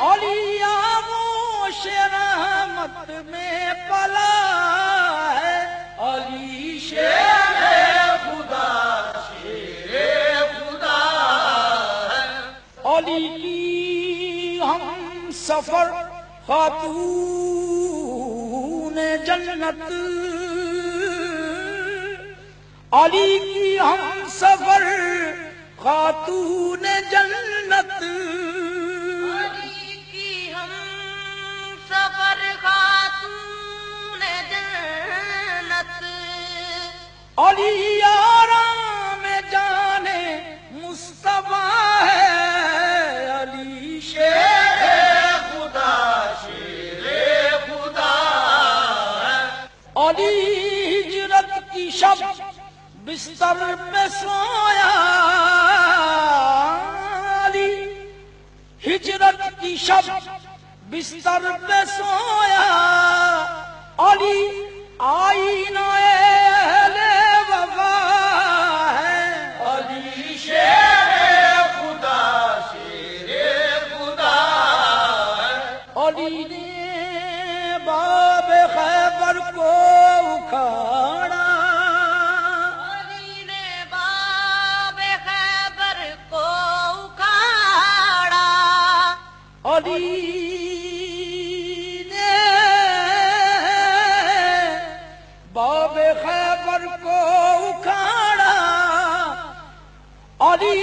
علی آغوش رحمت میں پلا ہے، علی شیر خدا ہے، علی کی ہم سفر خاتون جنت، علی کی ہم سفر خاتون جنت، علی کی ہم سفر خاتون جنت، علی آرام جانے مصطفیٰ ہے، علی شیر خدا ہے، علی ہجرت کی شب بستر پہ سویا، علی ہجرت کی شب بستر پہ سویا، علی آئینہ اہل وفا ہے، علی شیر خدا ہے، علی نے باب خیبر کو اکھاڑا، علی نے باب خیبر کو اکھاڑا، علی نے باب خیبر کو اکھاڑا، علی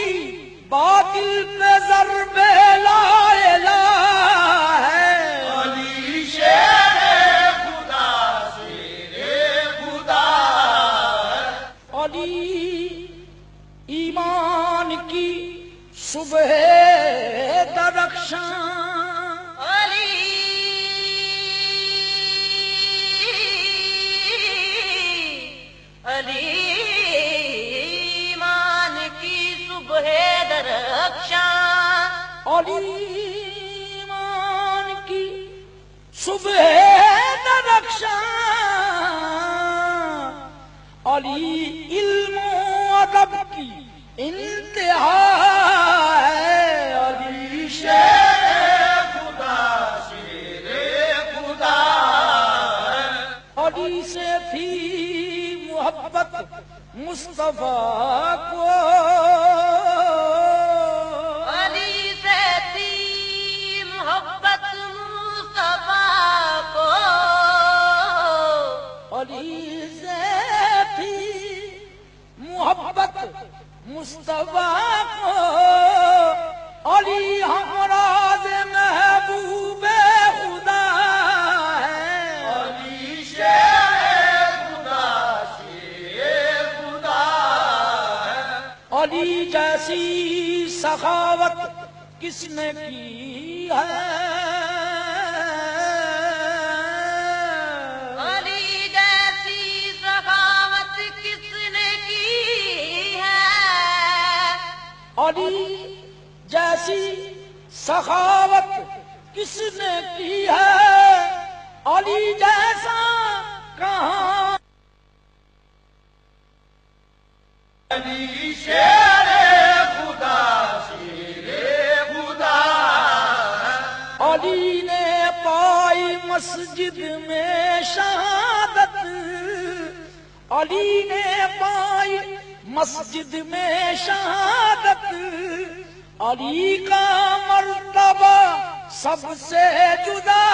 باطل پہ ضرب لا الہ ہے، علی شیر خدا ہے، علی ایمان کی صبح درخشاں، علی ایمان کی صبح درخشاں، علی ایمان کی صبح درخشاں، علی علم و ادب کی انتہا ہے، علی شیر خدا ہے، علی سے تھی محبت مصطفیٰ کو، علی سے تھی محبت مصطفیٰ کو، علی سے تھی محبت مصطفیٰ کو، علی ہمراز محبوب خدا ہے، علی شیر خدا ہے، علی جیسی سخاوت کس نے کی ہے، علی جیسی سخاوت کس نے کی ہے، علی جیسی سخاوت کس نے کی ہے، علی جیسا کہاں، علی شیر خدا علی نے پائی مسجد میں شہادت، علی نے پائی مسجد میں شہادت، علی کا مرتبہ سب سے جدا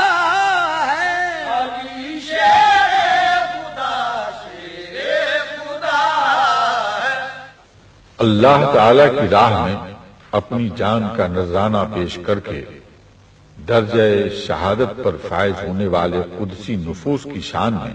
ہے، علی شیر خدا ہے، اللہ تعالی کی راہ میں اپنی جان کا نذرانہ پیش کر کے درجہ شہادت پر فائز ہونے والے قدسی نفوس کی شان میں